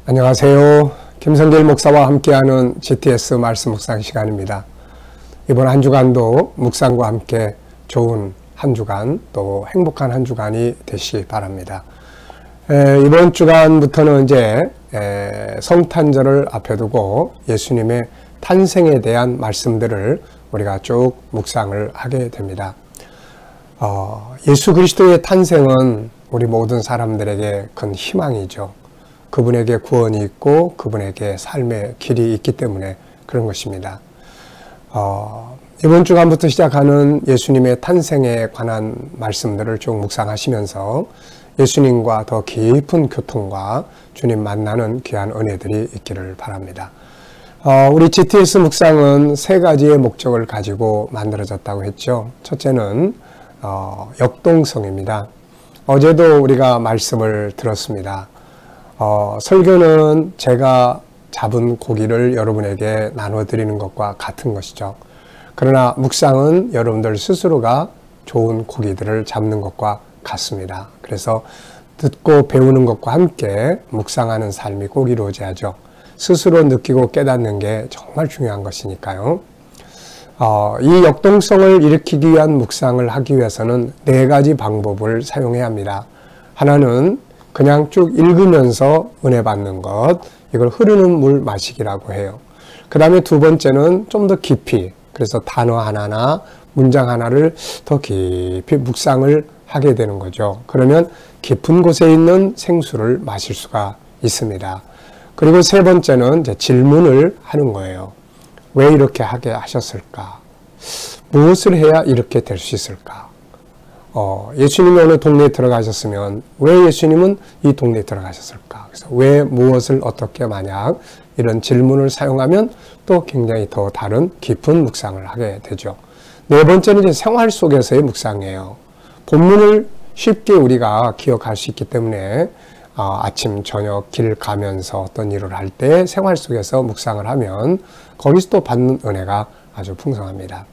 안녕하세요. 김성길 목사와 함께하는 GTS 말씀 묵상 시간입니다. 이번 한 주간도 묵상과 함께 좋은 한 주간 또 행복한 한 주간이 되시기 바랍니다. 이번 주간부터는 이제 성탄절을 앞에 두고 예수님의 탄생에 대한 말씀들을 우리가 쭉 묵상을 하게 됩니다. 예수 그리스도의 탄생은 우리 모든 사람들에게 큰 희망이죠. 그분에게 구원이 있고 그분에게 삶의 길이 있기 때문에 그런 것입니다. 이번 주간부터 시작하는 예수님의 탄생에 관한 말씀들을 쭉 묵상하시면서 예수님과 더 깊은 교통과 주님 만나는 귀한 은혜들이 있기를 바랍니다. 우리 GTS 묵상은 세 가지의 목적을 가지고 만들어졌다고 했죠. 첫째는 역동성입니다. 어제도 우리가 말씀을 들었습니다. 설교는 제가 잡은 고기를 여러분에게 나눠드리는 것과 같은 것이죠. 그러나 묵상은 여러분들 스스로가 좋은 고기들을 잡는 것과 같습니다. 그래서 듣고 배우는 것과 함께 묵상하는 삶이 꼭 이루어져야죠. 스스로 느끼고 깨닫는 게 정말 중요한 것이니까요. 이 역동성을 일으키기 위한 묵상을 하기 위해서는 네 가지 방법을 사용해야 합니다. 하나는 그냥 쭉 읽으면서 은혜 받는 것, 이걸 흐르는 물 마시기라고 해요. 그 다음에 두 번째는 좀 더 깊이, 그래서 단어 하나나 문장 하나를 더 깊이 묵상을 하게 되는 거죠. 그러면 깊은 곳에 있는 생수를 마실 수가 있습니다. 그리고 세 번째는 이제 질문을 하는 거예요. 왜 이렇게 하게 하셨을까? 무엇을 해야 이렇게 될 수 있을까? 예수님이 어느 동네에 들어가셨으면 왜 예수님은 이 동네에 들어가셨을까? 그래서 왜 무엇을 어떻게 만약 이런 질문을 사용하면 또 굉장히 더 다른 깊은 묵상을 하게 되죠. 네 번째는 이제 생활 속에서의 묵상이에요. 본문을 쉽게 우리가 기억할 수 있기 때문에 아침, 저녁 길 가면서 어떤 일을 할 때 생활 속에서 묵상을 하면 거기서 또 받는 은혜가 아주 풍성합니다.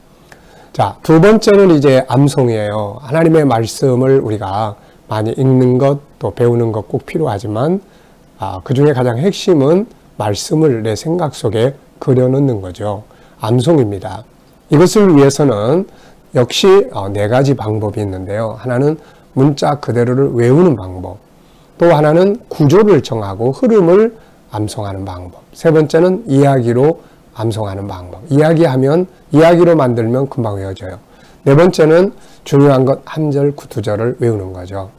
자, 두 번째는 이제 암송이에요. 하나님의 말씀을 우리가 많이 읽는 것, 또 배우는 것 꼭 필요하지만 그 중에 가장 핵심은 말씀을 내 생각 속에 그려넣는 거죠. 암송입니다. 이것을 위해서는 역시 네 가지 방법이 있는데요. 하나는 문자 그대로를 외우는 방법, 또 하나는 구조를 정하고 흐름을 암송하는 방법, 세 번째는 이야기로 암송하는 방법. 이야기로 만들면 금방 외워져요. 네 번째는 중요한 것 한 절, 두 절을 외우는 거죠.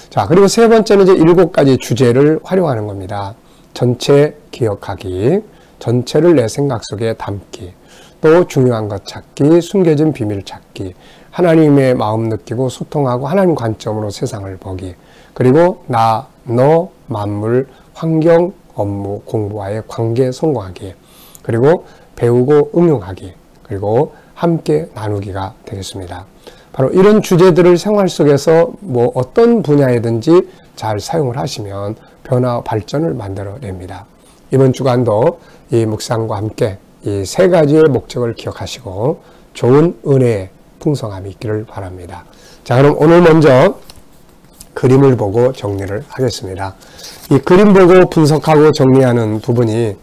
자, 그리고 세 번째는 이제 7가지 주제를 활용하는 겁니다. 전체 기억하기, 전체를 내 생각 속에 담기, 또 중요한 것 찾기, 숨겨진 비밀 찾기, 하나님의 마음 느끼고 소통하고 하나님 관점으로 세상을 보기, 그리고 나, 너, 만물, 환경, 업무, 공부와의 관계 성공하기, 그리고 배우고 응용하기, 그리고 함께 나누기가 되겠습니다. 바로 이런 주제들을 생활 속에서 어떤 분야에든지 잘 사용을 하시면 변화, 발전을 만들어냅니다. 이번 주간도 이 묵상과 함께 이 세 가지의 목적을 기억하시고 좋은 은혜의 풍성함이 있기를 바랍니다. 자, 그럼 오늘 먼저 그림을 보고 정리를 하겠습니다. 이 그림 보고 분석하고 정리하는 부분이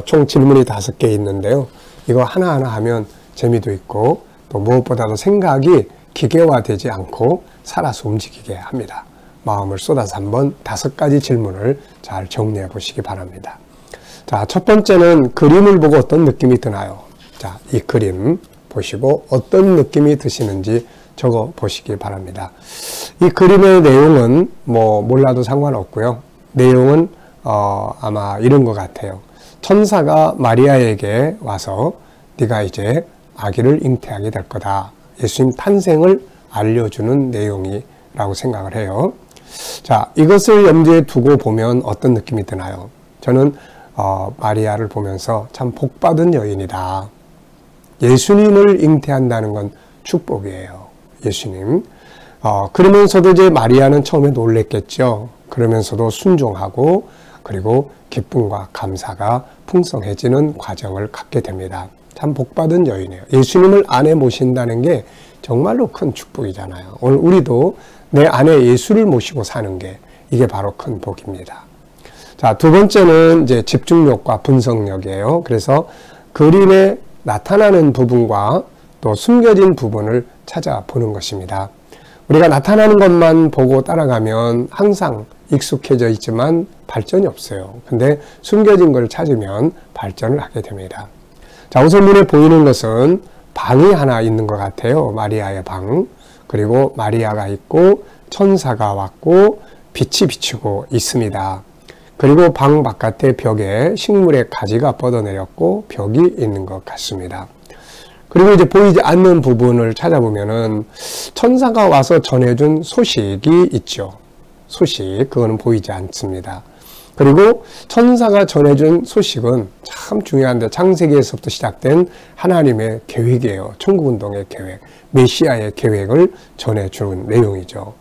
총 질문이 5개 있는데요. 이거 하나하나 하면 재미도 있고 또 무엇보다도 생각이 기계화되지 않고 살아서 움직이게 합니다. 마음을 쏟아서 한번 5가지 질문을 잘 정리해 보시기 바랍니다. 자, 첫 번째는 그림을 보고 어떤 느낌이 드나요? 자, 이 그림 보시고 어떤 느낌이 드시는지 적어 보시기 바랍니다. 이 그림의 내용은 몰라도 상관없고요. 내용은 아마 이런 것 같아요. 천사가 마리아에게 와서 네가 이제 아기를 잉태하게 될 거다. 예수님 탄생을 알려주는 내용이라고 생각을 해요. 자, 이것을 염두에 두고 보면 어떤 느낌이 드나요? 저는 마리아를 보면서 참 복받은 여인이다. 예수님을 잉태한다는 건 축복이에요. 예수님. 그러면서도 이제 마리아는 처음에 놀랬겠죠. 그러면서도 순종하고 그리고 기쁨과 감사가 풍성해지는 과정을 갖게 됩니다. 참 복받은 여인이에요. 예수님을 안에 모신다는 게 정말로 큰 축복이잖아요. 오늘 우리도 내 안에 예수를 모시고 사는 게 이게 바로 큰 복입니다. 자, 두 번째는 이제 집중력과 분석력이에요. 그래서 그림에 나타나는 부분과 또 숨겨진 부분을 찾아보는 것입니다. 우리가 나타나는 것만 보고 따라가면 항상 익숙해져 있지만 발전이 없어요. 근데 숨겨진 걸 찾으면 발전을 하게 됩니다. 자, 우선 눈에 보이는 것은 방이 하나 있는 것 같아요. 마리아의 방. 그리고 마리아가 있고 천사가 왔고 빛이 비추고 있습니다. 그리고 방 바깥의 벽에 식물의 가지가 뻗어내렸고 벽이 있는 것 같습니다. 그리고 이제 보이지 않는 부분을 찾아보면은 천사가 와서 전해준 소식이 있죠. 소식, 그거는 보이지 않습니다. 그리고 천사가 전해준 소식은 참 중요한데 창세기에서부터 시작된 하나님의 계획이에요. 천국운동의 계획, 메시아의 계획을 전해준 내용이죠.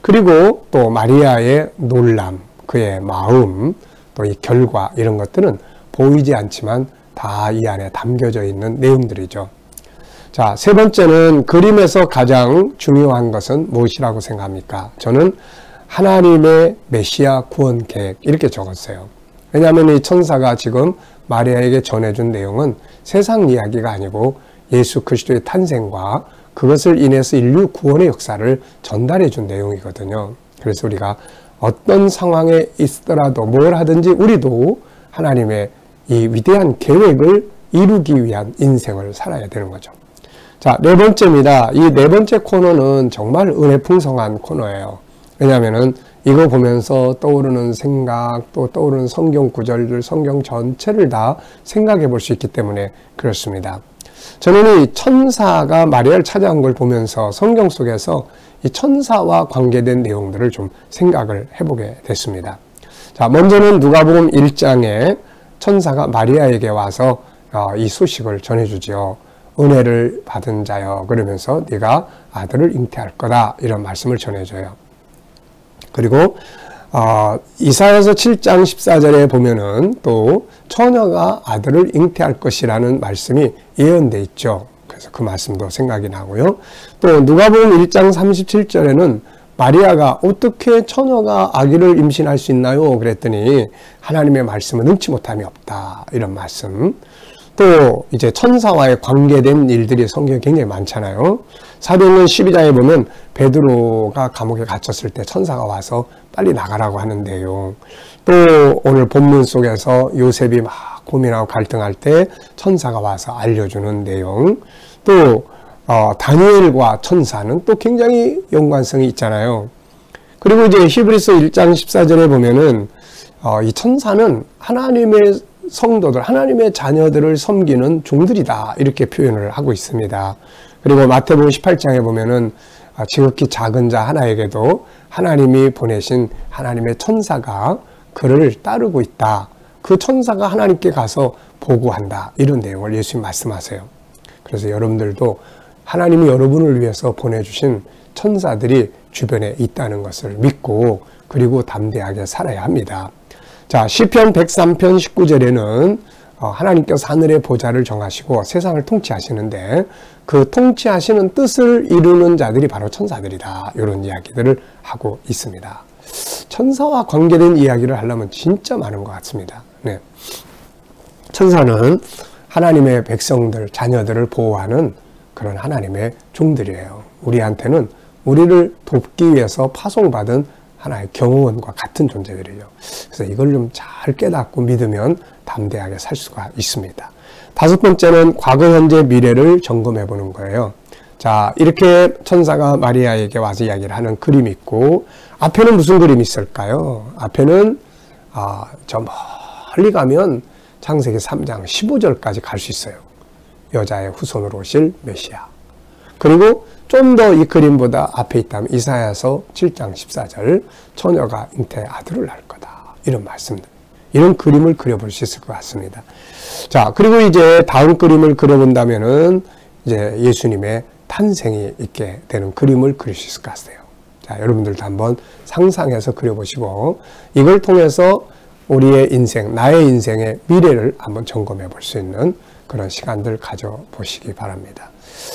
그리고 또 마리아의 놀람, 그의 마음, 또 이 결과 이런 것들은 보이지 않지만 다 이 안에 담겨져 있는 내용들이죠. 자, 세 번째는 그림에서 가장 중요한 것은 무엇이라고 생각합니까? 저는 하나님의 메시아 구원 계획 이렇게 적었어요. 왜냐하면 이 천사가 지금 마리아에게 전해준 내용은 세상 이야기가 아니고 예수 그리스도의 탄생과 그것을 인해서 인류 구원의 역사를 전달해 준 내용이거든요. 그래서 우리가 어떤 상황에 있더라도 뭘 하든지 우리도 하나님의 이 위대한 계획을 이루기 위한 인생을 살아야 되는 거죠. 자, 네 번째입니다. 이 네 번째 코너는 정말 은혜 풍성한 코너예요. 왜냐하면은 이거 보면서 떠오르는 생각, 또 떠오르는 성경 구절들, 성경 전체를 다 생각해 볼 수 있기 때문에 그렇습니다. 저는 이 천사가 마리아를 찾아온 걸 보면서 성경 속에서 이 천사와 관계된 내용들을 좀 생각을 해보게 됐습니다. 자, 먼저는 누가복음 1장에 천사가 마리아에게 와서 이 소식을 전해주지요. 은혜를 받은 자여, 그러면서 네가 아들을 잉태할 거다, 이런 말씀을 전해줘요. 그리고 이사야서 7장 14절에 보면은 또 처녀가 아들을 잉태할 것이라는 말씀이 예언돼 있죠. 그래서 그 말씀도 생각이 나고요. 또 누가복음 1장 37절에는 마리아가 어떻게 처녀가 아기를 임신할 수 있나요? 그랬더니 하나님의 말씀은 능치 못함이 없다, 이런 말씀. 또 이제 천사와의 관계된 일들이 성경에 굉장히 많잖아요. 사도행전 12장에 보면 베드로가 감옥에 갇혔을 때 천사가 와서 빨리 나가라고 하는 내용. 또 오늘 본문 속에서 요셉이 막 고민하고 갈등할 때 천사가 와서 알려주는 내용. 또 다니엘과 천사는 또 굉장히 연관성이 있잖아요. 그리고 이제 히브리서 1장 14절에 보면은 이 천사는 하나님의 성도들, 하나님의 자녀들을 섬기는 종들이다, 이렇게 표현을 하고 있습니다. 그리고 마태복음 18장에 보면은 지극히 작은 자 하나에게도 하나님이 보내신 하나님의 천사가 그를 따르고 있다. 그 천사가 하나님께 가서 보고한다, 이런 내용을 예수님 말씀하세요. 그래서 여러분들도 하나님이 여러분을 위해서 보내주신 천사들이 주변에 있다는 것을 믿고 그리고 담대하게 살아야 합니다. 자, 시편 103편 19절에는 하나님께서 하늘의 보좌를 정하시고 세상을 통치하시는데 그 통치하시는 뜻을 이루는 자들이 바로 천사들이다, 이런 이야기들을 하고 있습니다. 천사와 관계된 이야기를 하려면 진짜 많은 것 같습니다. 네. 천사는 하나님의 백성들, 자녀들을 보호하는 그런 하나님의 종들이에요. 우리한테는 우리를 돕기 위해서 파송받은 하나의 경호원과 같은 존재들이죠. 그래서 이걸 좀 잘 깨닫고 믿으면 담대하게 살 수가 있습니다. 다섯 번째는 과거, 현재, 미래를 점검해 보는 거예요. 자, 이렇게 천사가 마리아에게 와서 이야기를 하는 그림이 있고, 앞에는 무슨 그림이 있을까요? 앞에는 저 멀리 가면 창세기 3장 15절까지 갈 수 있어요. 여자의 후손으로 오실 메시아. 그리고 좀 더 이 그림보다 앞에 있다면 이사야서 7장 14절, 처녀가 잉태 아들을 낳을 거다, 이런 말씀들, 이런 그림을 그려볼 수 있을 것 같습니다. 자, 그리고 이제 다음 그림을 그려본다면은 이제 예수님의 탄생이 있게 되는 그림을 그릴 수 있을 것 같아요. 자, 여러분들도 한번 상상해서 그려보시고 이걸 통해서 우리의 인생, 나의 인생의 미래를 한번 점검해 볼 수 있는 그런 시간들 가져보시기 바랍니다.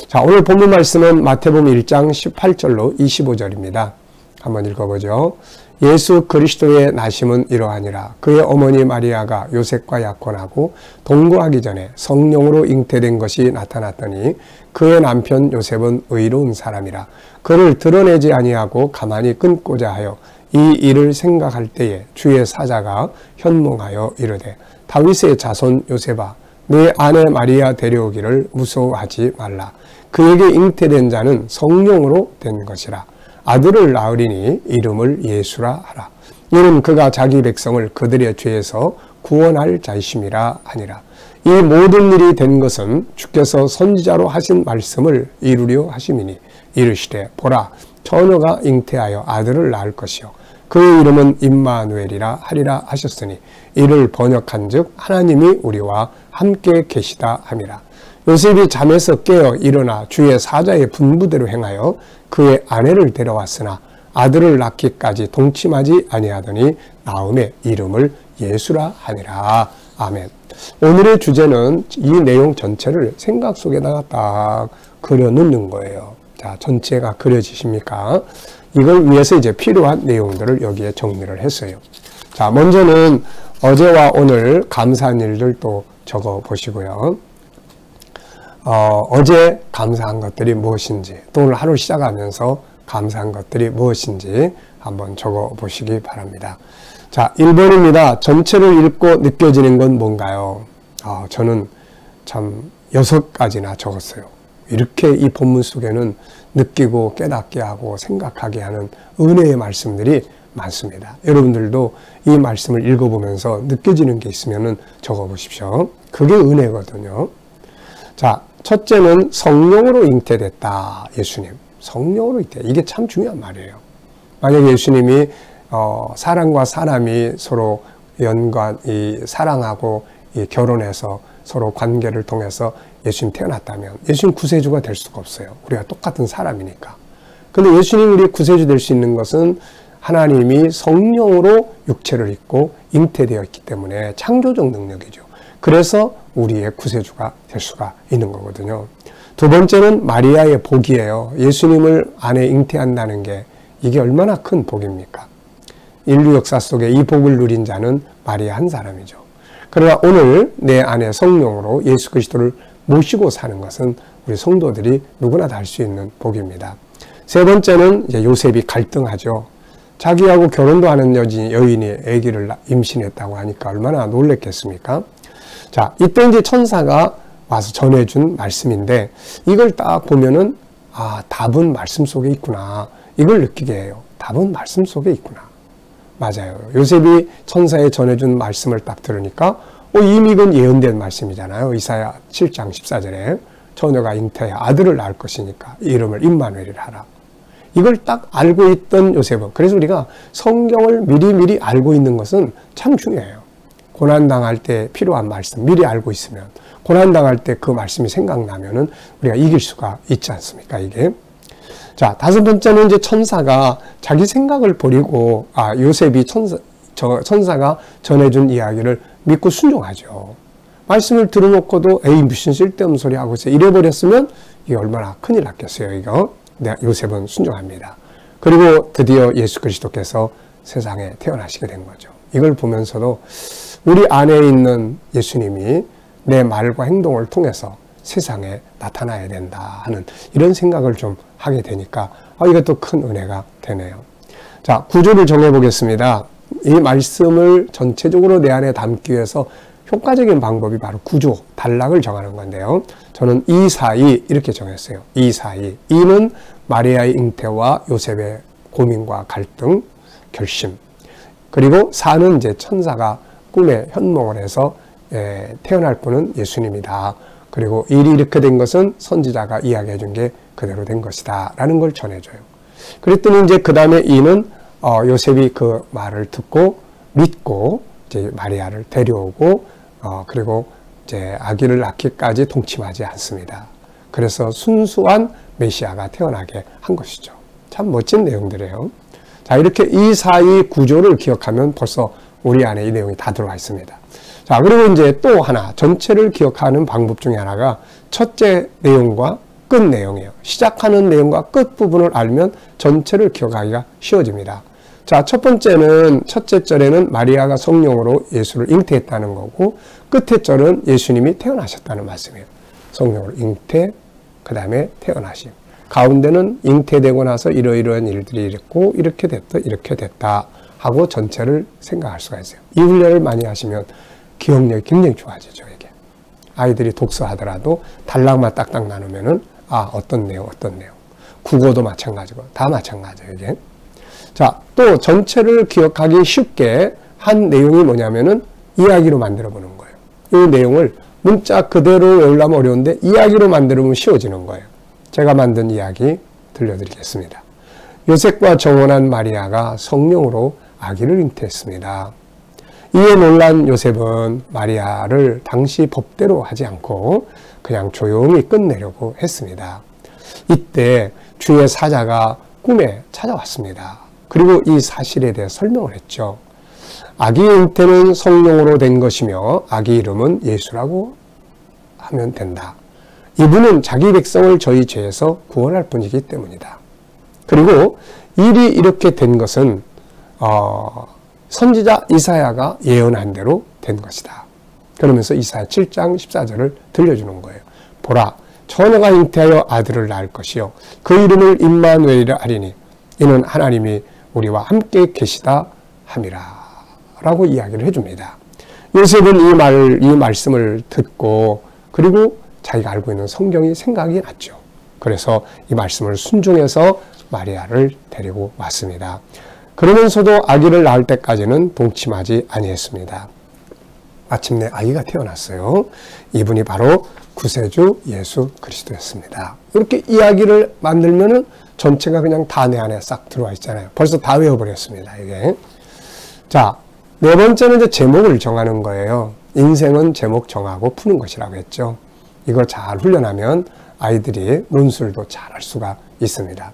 자, 오늘 본문 말씀은 마태복음 1장 18절로 25절입니다. 한번 읽어보죠. 예수 그리스도의 나심은 이러하니라. 그의 어머니 마리아가 요셉과 약혼하고 동거하기 전에 성령으로 잉태된 것이 나타났더니 그의 남편 요셉은 의로운 사람이라. 그를 드러내지 아니하고 가만히 끊고자 하여 이 일을 생각할 때에 주의 사자가 현몽하여 이르되 다윗의 자손 요셉아 내 아내 마리아 데려오기를 무서워하지 말라. 그에게 잉태된 자는 성령으로 된 것이라. 아들을 낳으리니 이름을 예수라 하라. 이는 그가 자기 백성을 그들의 죄에서 구원할 자이심이라 하니라. 이 모든 일이 된 것은 주께서 선지자로 하신 말씀을 이루려 하심이니 이르시되 보라 처녀가 잉태하여 아들을 낳을 것이요 그의 이름은 임마누엘이라 하리라 하셨으니 이를 번역한즉 하나님이 우리와 함께 계시다 함이라. 요셉이 잠에서 깨어 일어나 주의 사자의 분부대로 행하여 그의 아내를 데려왔으나 아들을 낳기까지 동침하지 아니하더니 나음의 이름을 예수라 하니라. 아멘. 오늘의 주제는 이 내용 전체를 생각 속에다가 딱 그려 놓는 거예요. 자, 전체가 그려지십니까? 이걸 위해서 이제 필요한 내용들을 여기에 정리를 했어요. 자, 먼저는 어제와 오늘 감사한 일들 또 적어 보시고요. 어제 감사한 것들이 무엇인지, 또 오늘 하루 시작하면서 감사한 것들이 무엇인지 한번 적어 보시기 바랍니다. 자, 1번입니다. 전체를 읽고 느껴지는 건 뭔가요? 저는 참 6가지나 적었어요. 이렇게 이 본문 속에는 느끼고 깨닫게 하고 생각하게 하는 은혜의 말씀들이 많습니다. 여러분들도 이 말씀을 읽어보면서 느껴지는 게 있으면 적어 보십시오. 그게 은혜거든요. 자, 첫째는 성령으로 잉태됐다. 예수님. 성령으로 잉태. 이게 참 중요한 말이에요. 만약에 예수님이 사람과 사람이 서로 사랑하고 결혼해서 서로 관계를 통해서 예수님 태어났다면 예수님 구세주가 될 수가 없어요. 우리가 똑같은 사람이니까. 근데 예수님 우리 구세주 될 수 있는 것은 하나님이 성령으로 육체를 입고 잉태되어 있기 때문에 창조적 능력이죠. 그래서 우리의 구세주가 될 수가 있는 거거든요. 두 번째는 마리아의 복이에요. 예수님을 아내 잉태한다는 게 이게 얼마나 큰 복입니까? 인류 역사 속에 이 복을 누린 자는 마리아 한 사람이죠. 그러나 오늘 내 안에 성령으로 예수 그리스도를 모시고 사는 것은 우리 성도들이 누구나 다 할 수 있는 복입니다. 세 번째는 이제 요셉이 갈등하죠. 자기하고 결혼도 하는 여인이 아기를 임신했다고 하니까 얼마나 놀랬겠습니까? 자, 이때 이제 천사가 와서 전해준 말씀인데 이걸 딱 보면은 답은 말씀 속에 있구나. 이걸 느끼게 해요. 답은 말씀 속에 있구나. 맞아요. 요셉이 천사에 전해준 말씀을 딱 들으니까 이미 이건 예언된 말씀이잖아요. 이사야 7장 14절에 처녀가 잉태해 아들을 낳을 것이니까 이름을 임마누엘이라 하라. 이걸 딱 알고 있던 요셉은, 그래서 우리가 성경을 미리미리 알고 있는 것은 참 중요해요. 고난당할 때 필요한 말씀 미리 알고 있으면 고난당할 때 그 말씀이 생각나면은 우리가 이길 수가 있지 않습니까, 이게? 자, 다섯 번째는 이제 천사가 자기 생각을 버리고, 요셉이 천사가 전해준 이야기를 믿고 순종하죠. 말씀을 들어놓고도, 무슨 쓸데없는 소리 하고 있어. 이래버렸으면 이게 얼마나 큰일 났겠어요, 이거. 요셉은 순종합니다. 그리고 드디어 예수 그리스도께서 세상에 태어나시게 된 거죠. 이걸 보면서도 우리 안에 있는 예수님이 내 말과 행동을 통해서 세상에 나타나야 된다 하는 이런 생각을 좀 하게 되니까 이것도 큰 은혜가 되네요. 자, 구조를 정해보겠습니다. 이 말씀을 전체적으로 내 안에 담기 위해서 효과적인 방법이 바로 구조, 단락을 정하는 건데요. 저는 2, 4, 2 이렇게 정했어요. 2, 4, 2. 2는 마리아의 잉태와 요셉의 고민과 갈등, 결심. 그리고 4는 이제 천사가 꿈에 현몽을 해서 태어날 분은 예수님이다. 그리고 일이 이렇게 된 것은 선지자가 이야기해 준 게 그대로 된 것이다. 라는 걸 전해줘요. 그랬더니 이제 그 다음에 2는 요셉이 그 말을 듣고 믿고 이제 마리아를 데려오고 그리고 이제 아기를 낳기까지 동침하지 않습니다. 그래서 순수한 메시아가 태어나게 한 것이죠. 참 멋진 내용들이에요. 자, 이렇게 2, 4, 2 구조를 기억하면 벌써 우리 안에 이 내용이 다 들어와 있습니다. 자, 그리고 이제 또 하나, 전체를 기억하는 방법 중에 하나가 첫째 내용과 끝 내용이에요. 시작하는 내용과 끝 부분을 알면 전체를 기억하기가 쉬워집니다. 자, 첫째 절에는 마리아가 성령으로 예수를 잉태했다는 거고, 끝에 절은 예수님이 태어나셨다는 말씀이에요. 성령으로 잉태, 그 다음에 태어나심. 가운데는 잉태되고 나서 이러이러한 일들이 있고, 이렇게 됐다 하고 전체를 생각할 수가 있어요. 이 훈련을 많이 하시면 기억력이 굉장히 좋아지죠, 이게. 아이들이 독서하더라도 단락만 딱딱 나누면은, 어떤 내용. 국어도 마찬가지고, 다 마찬가지예요, 이게. 자, 또 전체를 기억하기 쉽게 한 내용이 뭐냐면은 이야기로 만들어 보는 거예요. 이 내용을 문자 그대로 외우려면 어려운데 이야기로 만들어 보면 쉬워지는 거예요. 제가 만든 이야기 들려드리겠습니다. 요셉과 정혼한 마리아가 성령으로 아기를 잉태했습니다. 이에 놀란 요셉은 마리아를 당시 법대로 하지 않고 그냥 조용히 끝내려고 했습니다. 이때 주의 사자가 꿈에 찾아왔습니다. 그리고 이 사실에 대해 설명을 했죠. 아기 잉태는 성령으로 된 것이며 아기 이름은 예수라고 하면 된다. 이분은 자기 백성을 저희 죄에서 구원할 분이기 때문이다. 그리고 일이 이렇게 된 것은 선지자 이사야가 예언한 대로 된 것이다. 그러면서 이사야 7장 14절을 들려주는 거예요. 보라, 처녀가 잉태하여 아들을 낳을 것이요 그 이름을 임마누엘이라 하리니 이는 하나님이 우리와 함께 계시다 함이라 라고 이야기를 해줍니다. 요셉은 이 말씀을 듣고 그리고 자기가 알고 있는 성경이 생각이 났죠. 그래서 이 말씀을 순종해서 마리아를 데리고 왔습니다. 그러면서도 아기를 낳을 때까지는 동침하지 아니했습니다. 마침내 아기가 태어났어요. 이분이 바로 구세주 예수 그리스도였습니다. 이렇게 이야기를 만들면은 전체가 그냥 다 내 안에 싹 들어와 있잖아요. 벌써 다 외워버렸습니다, 이게. 자, 네 번째는 이제 제목을 정하는 거예요. 인생은 제목 정하고 푸는 것이라고 했죠. 이걸 잘 훈련하면 아이들이 논술도 잘 할 수가 있습니다.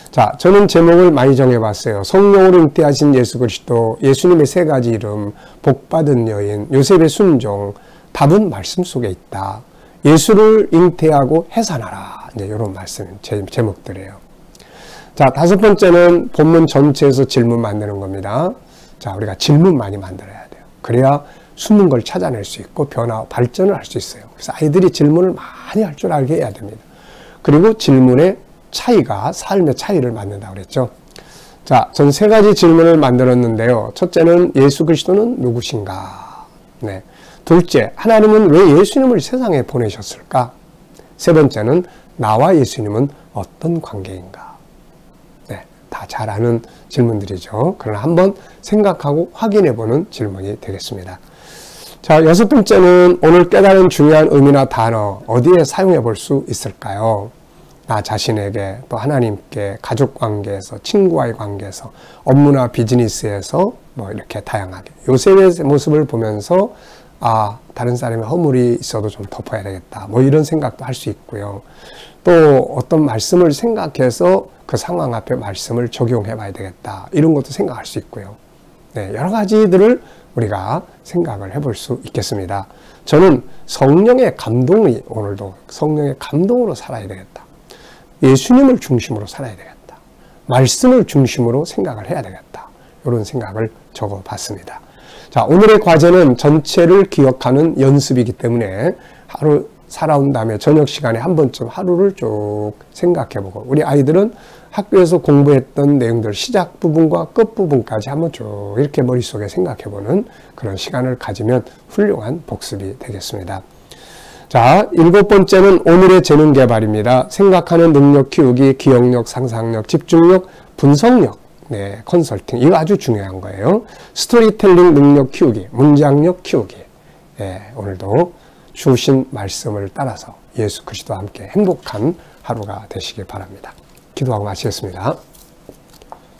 자, 저는 제목을 많이 정해봤어요. 성령으로 잉태하신 예수 그리스도, 예수님의 세 가지 이름, 복받은 여인, 요셉의 순종, 답은 말씀 속에 있다. 예수를 잉태하고 해산하라. 이제 이런 말씀, 제목들이에요. 자, 다섯 번째는 본문 전체에서 질문 만드는 겁니다. 자, 우리가 질문 많이 만들어야 돼요. 그래야 숨은 걸 찾아낼 수 있고 변화, 발전을 할 수 있어요. 그래서 아이들이 질문을 많이 할 줄 알게 해야 됩니다. 그리고 질문의 차이가 삶의 차이를 만든다고 그랬죠. 자, 전 세 가지 질문을 만들었는데요. 첫째는 예수 그리스도는 누구신가? 네. 둘째, 하나님은 왜 예수님을 세상에 보내셨을까? 세 번째는 나와 예수님은 어떤 관계인가? 네, 다 잘 아는 질문들이죠. 그러나 한번 생각하고 확인해보는 질문이 되겠습니다. 자, 여섯 번째는 오늘 깨달은 중요한 의미나 단어 어디에 사용해 볼 수 있을까요? 나 자신에게, 또 하나님께, 가족관계에서, 친구와의 관계에서, 업무나 비즈니스에서 뭐 이렇게 다양하게 요셉의 모습을 보면서 다른 사람의 허물이 있어도 좀 덮어야 되겠다. 뭐 이런 생각도 할 수 있고요. 또 어떤 말씀을 생각해서 그 상황 앞에 말씀을 적용해 봐야 되겠다. 이런 것도 생각할 수 있고요. 네, 여러 가지들을 우리가 생각을 해볼 수 있겠습니다. 저는 성령의 감동이 오늘도 성령의 감동으로 살아야 되겠다. 예수님을 중심으로 살아야 되겠다. 말씀을 중심으로 생각을 해야 되겠다. 이런 생각을 적어봤습니다. 자, 오늘의 과제는 전체를 기억하는 연습이기 때문에 하루 살아온 다음에 저녁 시간에 한 번쯤 하루를 쭉 생각해보고 우리 아이들은 학교에서 공부했던 내용들 시작 부분과 끝 부분까지 한번 쭉 이렇게 머릿속에 생각해보는 그런 시간을 가지면 훌륭한 복습이 되겠습니다. 자, 일곱 번째는 오늘의 재능 개발입니다. 생각하는 능력 키우기, 기억력, 상상력, 집중력, 분석력, 네, 컨설팅. 이거 아주 중요한 거예요. 스토리텔링 능력 키우기, 문장력 키우기. 네, 오늘도 주신 말씀을 따라서 예수 그리스도와 함께 행복한 하루가 되시길 바랍니다. 기도하고 마치겠습니다.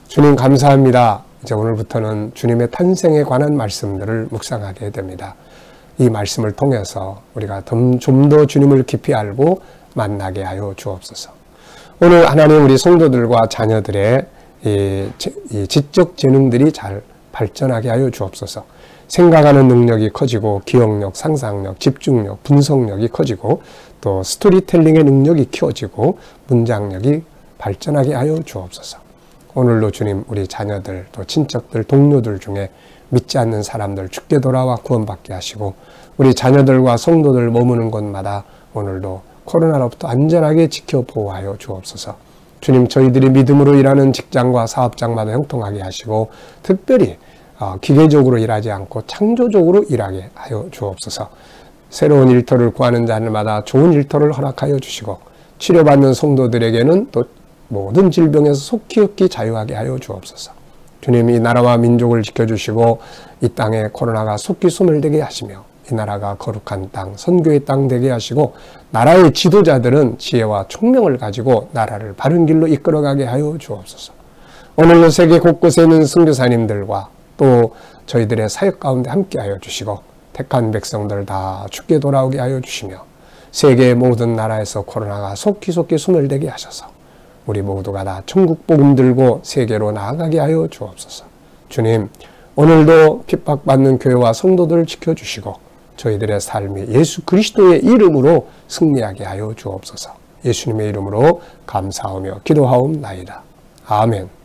주님 감사합니다. 이제 오늘부터는 주님의 탄생에 관한 말씀들을 묵상하게 됩니다. 이 말씀을 통해서 우리가 좀 더 주님을 깊이 알고 만나게 하여 주옵소서. 오늘 하나님 우리 성도들과 자녀들의 이 지적 재능들이 잘 발전하게 하여 주옵소서. 생각하는 능력이 커지고 기억력, 상상력, 집중력, 분석력이 커지고 또 스토리텔링의 능력이 키워지고 문장력이 발전하게 하여 주옵소서. 오늘도 주님 우리 자녀들 또 친척들 동료들 중에 믿지 않는 사람들 죽게 돌아와 구원받게 하시고 우리 자녀들과 성도들 머무는 곳마다 오늘도 코로나로부터 안전하게 지켜 보호하여 주옵소서. 주님 저희들이 믿음으로 일하는 직장과 사업장마다 형통하게 하시고 특별히 기계적으로 일하지 않고 창조적으로 일하게 하여 주옵소서. 새로운 일터를 구하는 자들마다 좋은 일터를 허락하여 주시고 치료받는 성도들에게는 또 모든 질병에서 속히 자유하게 하여 주옵소서. 주님 이 나라와 민족을 지켜주시고 이 땅에 코로나가 속히 소멸되게 하시며 이 나라가 거룩한 땅, 선교의 땅 되게 하시고 나라의 지도자들은 지혜와 총명을 가지고 나라를 바른 길로 이끌어가게 하여 주옵소서. 오늘도 세계 곳곳에 있는 선교사님들과 또 저희들의 사역 가운데 함께하여 주시고 택한 백성들 다 죽게 돌아오게 하여 주시며 세계의 모든 나라에서 코로나가 속히 소멸되게 하셔서 우리 모두가 다 천국 복음 들고 세계로 나아가게 하여 주옵소서. 주님 오늘도 핍박받는 교회와 성도들을 지켜주시고 저희들의 삶이 예수 그리스도의 이름으로 승리하게 하여 주옵소서. 예수님의 이름으로 감사하며 기도하옵나이다. 아멘.